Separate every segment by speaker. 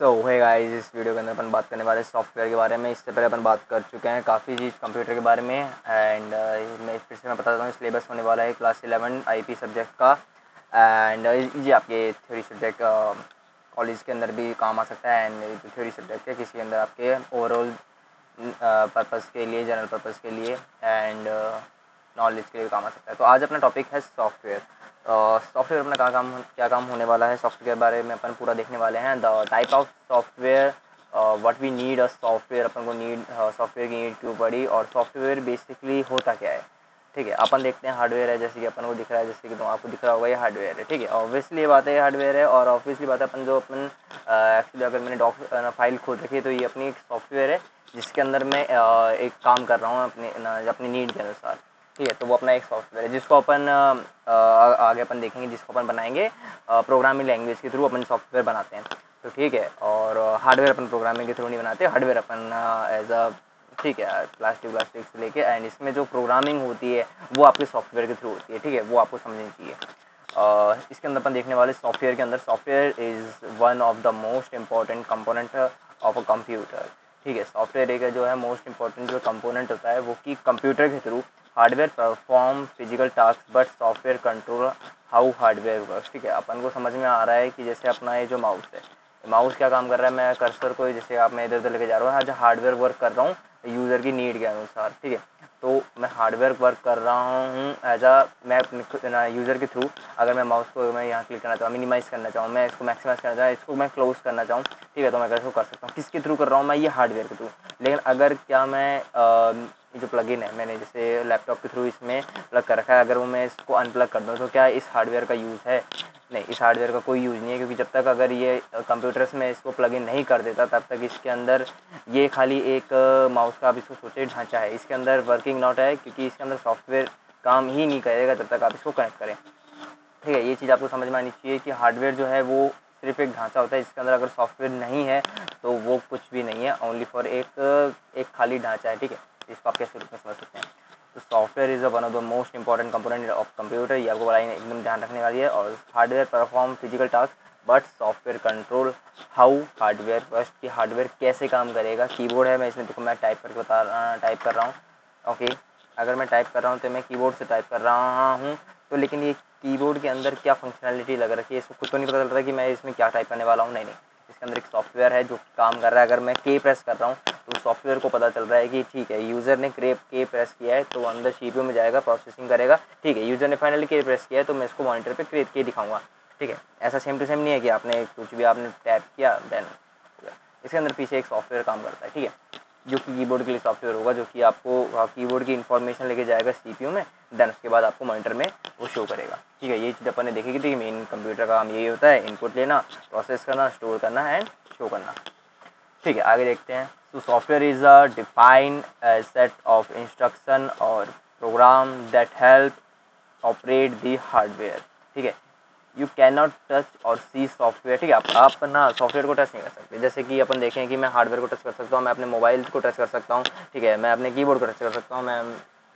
Speaker 1: Hey guys, इस video के अंदर अपन बात करने वाले सॉफ्टवेयर के बारे में। इससे पहले अपन बात कर चुके हैं काफ़ी चीज़ कंप्यूटर के बारे में। एंड मैं फिर से बता देता हूँ, सिलेबस होने वाला है क्लास 11 आईपी सब्जेक्ट का। एंड ये आपके थ्योरी सब्जेक्ट कॉलेज के अंदर भी काम आ सकता है। एंड जो थ्योरी सब्जेक्ट है किसी के अंदर आपके ओवरऑल पर्पज़ के लिए, जनरल पर्पज़ के लिए एंड नॉलेज के लिए काम आ सकता है। तो आज अपना टॉपिक है सॉफ्टवेयर। सॉफ्टवेयर अपना क्या काम होने वाला है, सॉफ्टवेयर के बारे में अपन पूरा देखने वाले हैं। The type of software, what we need a software, अपन को नीड सॉफ्टवेयर की नीड क्यों पड़ी, और सॉफ्टवेयर बेसिकली होता क्या है। ठीक है, अपन देखते हैं हार्डवेयर है, जैसे कि अपन को दिख रहा है, जैसे कि तो आपको दिख रहा होगा ये हार्डवेयर है। ठीक है, ऑब्वियसली ये बात है, ये हार्डवेयर है। और ऑब्वियसली बात है, अपन जो अपन एक्चुअली अगर मैंने फाइल खोल रखी है तो ये अपनी एक सॉफ्टवेयर है जिसके अंदर मैं एक काम कर रहा हूँ अपनी नीड के अनुसार। ठीक है, तो वो अपना एक सॉफ्टवेयर है जिसको अपन आगे अपन देखेंगे, जिसको अपन बनाएंगे प्रोग्रामिंग लैंग्वेज के थ्रू अपन सॉफ्टवेयर बनाते हैं। तो ठीक है, और हार्डवेयर अपन प्रोग्रामिंग के थ्रू नहीं बनाते, हार्डवेयर अपन एज अ ठीक है प्लास्टिक से लेके एंड इसमें जो प्रोग्रामिंग होती है वो आपके सॉफ्टवेयर के थ्रू होती है। ठीक है, वो आपको समझनी चाहिए। इसके अंदर अपन देखने वाले सॉफ्टवेयर के अंदर, software is one of the most important component of a computer. ठीक है, सॉफ्टवेयर एक जो है मोस्ट इंपॉर्टेंट जो कंपोनेंट होता है वो कि कंप्यूटर के through hardware perform physical task but software control how hardware work. ठीक है, अपन को समझ में आ रहा है कि जैसे अपना ये जो माउस है, माउस क्या काम कर रहा है, मैं कर्सर को जैसे आप मैं इधर उधर लेके जा रहा हूँ, आज हार्डवेयर वर्क कर रहा हूँ यूज़र की नीड के अनुसार। ठीक है, तो मैं हार्डवेयर वर्क कर रहा हूँ एज अ मैं अपने यूज़र के थ्रू। अगर मैं माउस को मैं यहाँ क्लिक करना चाहूँ, मिनिमाइज़ करना चाहूँ, मैं इसको मैक्सिमाइज़ करना चाहूँ, इसको मैं क्लोज करना चाहूँ, ठीक है, तो मैं कैसे कर सकता हूँ, किसके थ्रू कर रहा हूँ मैं, ये हार्डवेयर के थ्रू। लेकिन अगर क्या मैं जो प्लगइन है मैंने जैसे लैपटॉप के थ्रू इसमें प्लग कर रखा है, अगर वो मैं इसको अनप्लग कर दूँ तो क्या इस हार्डवेयर का यूज़ है? नहीं, इस हार्डवेयर का कोई यूज़ नहीं है, क्योंकि जब तक अगर ये कंप्यूटर्स में इसको प्लग इन नहीं कर देता तब तक इसके अंदर ये खाली एक माउस का आप इसको सोचे ढांचा है, इसके अंदर वर्किंग नॉट है, क्योंकि इसके अंदर सॉफ्टवेयर काम ही नहीं करेगा जब तक आप इसको कनेक्ट करें। ठीक है, ये चीज़ आपको समझ में आनी चाहिए कि हार्डवेयर जो है वो सिर्फ एक ढांचा होता है, इसके अंदर अगर सॉफ्टवेयर नहीं है तो वो कुछ भी नहीं है, ओनली फॉर एक खाली ढांचा है। ठीक है, इसको आप कैसे रूप में समझ सकते हैं। तो software is one of the most important component of computer, ये आपको बड़ा एकदम ध्यान रखने वाली है। और hardware perform physical task but software control how hardware first, कि हार्डवेयर कैसे काम करेगा। कीबोर्ड है, मैं इसमें देखो मैं टाइप करके टाइप कर रहा हूँ। ओके, अगर मैं टाइप कर रहा हूँ तो मैं कीबोर्ड से टाइप कर रहा हूँ, तो लेकिन ये कीबोर्ड के अंदर क्या फंक्शनैलिटी लग रखी है इसको खुद तो नहीं पता चल रहा है कि मैं इसमें क्या टाइप करने वाला हूँ। नहीं, इसके अंदर एक सॉफ्टवेयर है जो काम कर रहा है। अगर मैं के प्रेस कर रहा हूँ तो सॉफ्टवेयर को पता चल रहा है कि ठीक है यूज़र ने के प्रेस किया है, तो अंदर CPU में जाएगा, प्रोसेसिंग करेगा। ठीक है, यूज़र ने फाइनली के प्रेस किया है तो मैं इसको मॉनिटर पे के दिखाऊंगा। ठीक है, ऐसा सेम टू सेम नहीं है कि आपने कुछ भी आपने टैप किया देन इसके अंदर पीछे एक सॉफ्टवेयर काम करता है। ठीक है, जो कि कीबोर्ड के लिए सॉफ्टवेयर होगा, जो कि आपको कीबोर्ड की इन्फॉर्मेशन लेके जाएगा CPU में, देन उसके बाद आपको मॉनिटर में वो शो करेगा। ठीक है, ये चीज़ अपन ने देखी थी, मेन कंप्यूटर का काम यही होता है, इनपुट लेना, प्रोसेस करना, स्टोर करना एंड शो करना। ठीक है, आगे देखते हैं। तो software is a defined set of instruction और program that help operate the hardware. ठीक है, यू कैन नॉट टच और सी सॉफ्टवेयर। ठीक है, आप ना सॉफ्टवेयर को टच नहीं कर सकते। जैसे कि अपन देखें कि मैं हार्डवेयर को टच कर सकता हूँ, मैं अपने मोबाइल को टच कर सकता हूँ। ठीक है, मैं अपने कीबोर्ड को टच कर सकता हूँ, मैं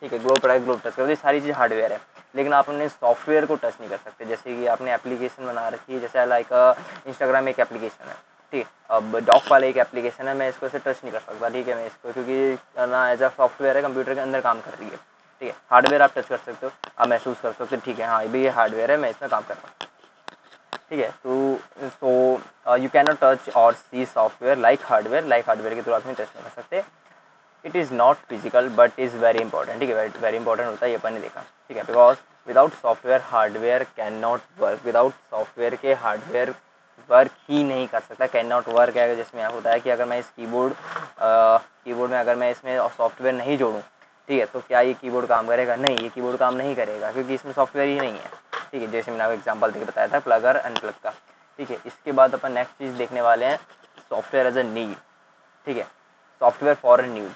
Speaker 1: ठीक है ग्लोब पड़ा है ग्लोब टच कर, ये सारी चीज़ हार्डवेयर है। लेकिन आप अपने सॉफ्टवेयर को टच नहीं कर सकते। जैसे कि आपने एप्लीकेशन बना रखी है, जैसे लाइक इंस्टाग्राम एक एप्लीकेशन है। ठीक है, अब डॉक वाले एक एप्लीकेशन है, मैं इसको ऐसे टच नहीं कर सकता। ठीक है, मैं इसको क्योंकि ना एज अ सॉफ्टवेयर है, कंप्यूटर के अंदर काम कर रही है। ठीक है, हार्डवेयर आप टच कर सकते हो, आप महसूस कर सकते हो। ठीक है, हाँ ये हार्डवेयर है, मैं इसमें काम कर रहा हूँ। ठीक है, तो यू कैन नॉट टच और सी सॉफ्टवेयर लाइक हार्डवेयर के थ्रू आप टच नहीं कर सकते। It is not physical but is very important. ठीक है, वेरी इंपॉर्टेंट होता है, ये अपन ने देखा। ठीक है, because without software hardware can not work, without software के हार्डवेयर वर्क ही नहीं कर सकता। कैन नॉट वर्क है जिसमें आप होता है कि अगर मैं इस कीबोर्ड में अगर मैं इसमें सॉफ्टवेयर नहीं जोड़ूँ, ठीक है, तो क्या ये कीबोर्ड काम करेगा? नहीं, ये कीबोर्ड काम नहीं करेगा, क्योंकि इसमें सॉफ्टवेयर ही नहीं है। ठीक है, जैसे मैंने आपको एग्जांपल देके बताया था प्लगर अनप्लग का। ठीक है, इसके बाद अपन नेक्स्ट चीज़ देखने वाले हैं, सॉफ्टवेयर एज अ नीड। ठीक है, software for need,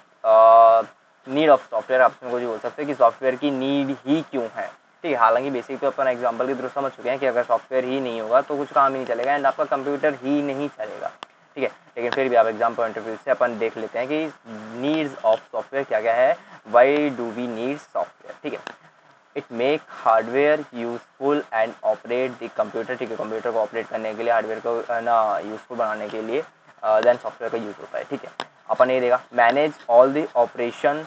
Speaker 1: need of software आप इसमें कुछ बोल सकते हैं कि सॉफ्टवेयर की नीड ही क्यों है। ठीक है, हालांकि बेसिक तो अपन एग्जांपल के थ्रू समझ चुके हैं कि अगर सॉफ्टवेयर ही नहीं होगा तो कुछ काम ही नहीं चलेगा एंड आपका कंप्यूटर ही नहीं चलेगा। ठीक है, लेकिन फिर भी आप एग्जाम पॉइंट ऑफ व्यू से अपन देख लेते हैं कि नीड्स ऑफ सॉफ्टवेयर क्या क्या है, why do we need software. ठीक है, it make hardware useful and operate the computer, ठीक है, कंप्यूटर को ऑपरेट करने के लिए, हार्डवेयर को ना यूजफुल बनाने के लिए देन सॉफ्टवेयर का यूज़ होता है, ठीक है। अपन ये देखा manage all the operation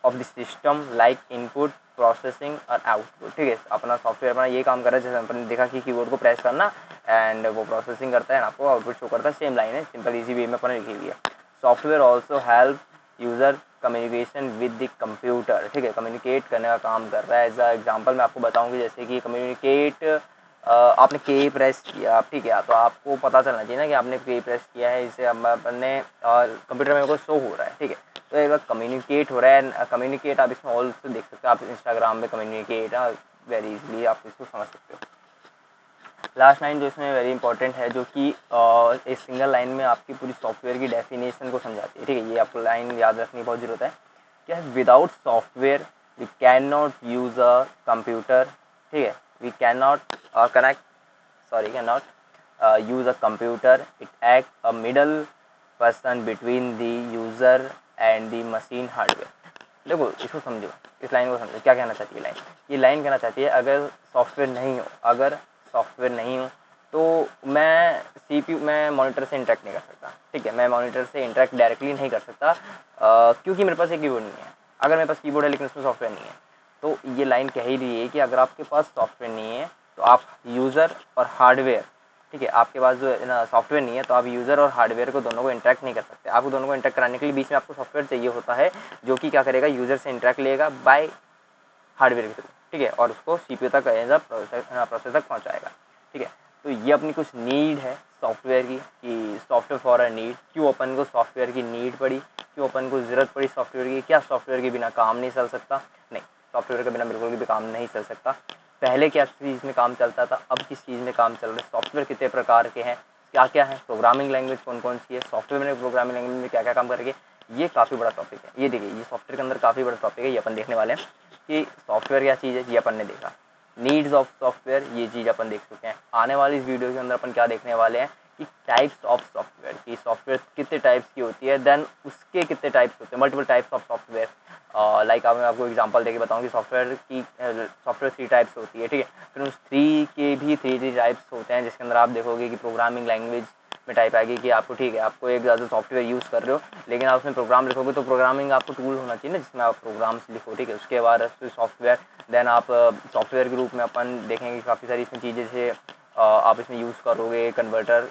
Speaker 1: of the system like input processing और आउटपुट, ठीक है। अपना सॉफ्टवेयर अपना ये काम कर रहा है, जैसे अपन ने देखा कि कीबोर्ड को प्रेस करना एंड वो प्रोसेसिंग करता है, आपको आउटपुट शो करता है, सेम लाइन है, सिंपल इजी वे में अपन ने लिखी हुई है। Software also help user communication with the computer, ठीक है, कम्युनिकेट करने का काम कर रहा है। एज अ एग्जाम्पल मैं आपको बताऊंगी, जैसे कि कम्युनिकेट आपने के प्रेस किया, ठीक है, तो आपको पता चलना चाहिए ना कि आपने के प्रेस किया है, इसे अपन ने कंप्यूटर में को शो हो रहा है, ठीक है। तो एक बार कम्युनिकेट हो रहा है, कम्युनिकेट आप इसमें ऑल्सो देख सकते हो, आप इंस्टाग्राम में कम्युनिकेट वेरी इजीली आप इसको समझ सकते हो। लास्ट लाइन जो इसमें वेरी इंपॉर्टेंट है, जो कि एक सिंगल लाइन में आपकी पूरी सॉफ्टवेयर की डेफिनेशन को समझाती है, ठीक है। ये आपको लाइन याद रखनी बहुत जरूरत है। क्या है, without software we can not use a computer, ठीक है, we can not connect can not use a computer, it act a middle person between the user and the machine hardware. देखो इसको समझो, इस लाइन को समझो, क्या कहना चाहती है लाइन, ये लाइन कहना चाहती है अगर सॉफ्टवेयर नहीं हो, अगर सॉफ्टवेयर नहीं हो तो मैं CPU मैं मॉनिटर से इंटरेक्ट नहीं कर सकता, ठीक है, मैं मॉनिटर से इंटरेक्ट डायरेक्टली नहीं कर सकता क्योंकि मेरे पास एक कीबोर्ड नहीं है। अगर मेरे पास कीबोर्ड है लेकिन उसमें सॉफ्टवेयर नहीं है, तो ये लाइन कह ही रही है कि अगर आपके पास सॉफ्टवेयर नहीं है तो आप यूज़र और हार्डवेयर, ठीक है, आपके पास जो ना सॉफ्टवेयर नहीं है तो आप यूज़र और हार्डवेयर को दोनों को इंटरेक्ट नहीं कर सकते। आपको दोनों को इंटरेक्ट कराने के लिए बीच में आपको सॉफ्टवेयर चाहिए होता है, जो कि क्या करेगा, यूज़र से इंटरेक्ट लेगा बाय हार्डवेयर के थ्रू, ठीक है, और उसको CPU तक एज अ प्रोसेस तक पहुँचाएगा, ठीक है। तो ये अपनी कुछ नीड है सॉफ्टवेयर की, कि सॉफ्टवेयर फॉर अ नीड, क्यों अपन को सॉफ्टवेयर की नीड पड़ी, क्यों अपन को ज़रूरत पड़ी सॉफ्टवेयर की, क्या सॉफ्टवेयर के बिना काम नहीं चल सकता, नहीं, सॉफ्टवेयर के बिना बिल्कुल भी काम नहीं चल सकता। पहले क्या चीज़ में काम चलता था, अब किस चीज़ में काम चल रहा है, सॉफ्टवेयर कितने प्रकार के हैं, क्या क्या है, प्रोग्रामिंग लैंग्वेज कौन कौन सी है, सॉफ्टवेयर में प्रोग्रामिंग लैंग्वेज में क्या क्या काम करेंगे, ये काफ़ी बड़ा टॉपिक है। ये देखिए, ये सॉफ्टवेयर के अंदर काफ़ी बड़ा टॉपिक है, ये अपन देखने वाले हैं कि सॉफ्टवेयर क्या चीज़ है, ये अपन ने देखा। नीड्स ऑफ सॉफ्टवेयर, ये चीज़ अपन देख चुके हैं। आने वाली इस वीडियो के अंदर अपन क्या देखने वाले हैं कि टाइप्स ऑफ सॉफ्टवेयर, की सॉफ्टवेयर कितने टाइप्स की होती है, देन उसके कितने टाइप्स होते हैं, multiple types of software. Like मैं आपको एग्जांपल देके बताऊँ कि सॉफ्टवेयर 3 टाइप्स होती है, ठीक है। फिर उस 3 के भी 3 टाइप्स होते हैं, जिसके अंदर आप देखोगे कि प्रोग्रामिंग लैंग्वेज में टाइप आएगी कि आपको, ठीक है, आपको एक ज़्यादा सॉफ्टवेयर यूज़ कर रहे हो लेकिन आप उसमें प्रोग्राम लिखोगे तो प्रोग्रामिंग आपको टूल होना चाहिए ना जिसमें आप प्रोग्राम्स लिखो, ठीक है। उसके बाद सॉफ्टवेयर, देन आप सॉफ्टवेयर के रूप में अपन देखेंगे काफ़ी सारी इसमें चीज़ें, जैसे आप इसमें यूज़ करोगे कन्वर्टर,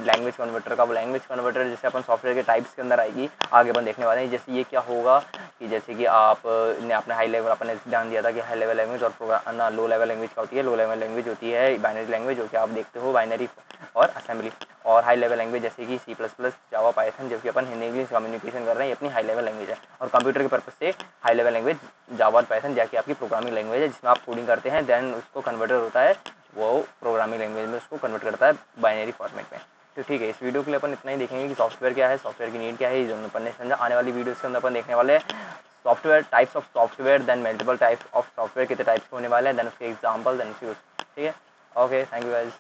Speaker 1: लैंग्वेज कन्वर्टर का, वो लैंग्वेज कन्वर्टर जैसे अपन सॉफ्टवेयर के टाइप्स के अंदर आएगी, आगे अपन देखने वाले हैं। जैसे ये क्या होगा कि जैसे कि आप ने अपने हाई लेवल, अपन ने ध्यान दिया था कि हाई लेवल लैंग्वेज और प्रोग्राम ना लो लेवल लैंग्वेज क्या होती है, लो लेवल लैंग्वेज होती है बाइनरी लैंग्वेज, जो कि आप देखते हो बाइनरी और असेंबली, और हाई लेवल लैंग्वेज जैसे कि C++, जावा, पाइथन, जो कि अपन हिंदी इंग्लिश कम्युनिकेशन कर रहे हैं, ये अपनी हाई लेवल लैंग्वेज है। और कंप्यूटर के पर्पज से हाई लेवल लैंग्वेज जावा और पाइथन जाके आपकी प्रोग्रामिंग लैंग्वेज है, जिसमें आप कोडिंग करते हैं, देन उसको कन्वर्टर होता है, वो प्रोग्रामिंग लैंग्वेज में उसको कन्वर्ट करता है बाइनरी फॉर्मेट में। तो ठीक है, इस वीडियो के लिए अपन इतना ही देखेंगे कि सॉफ्टवेयर क्या है, सॉफ्टवेयर की नीड क्या है, ये जो अपन ने समझा। आने वाली वीडियोस के अंदर अपन देखने वाले हैं software, types of software, then multiple types of software कितने टाइप्स के होने वाले हैं, देन उसके एग्जाम्पल, देन उसके, ठीक है। Okay, thank you guys.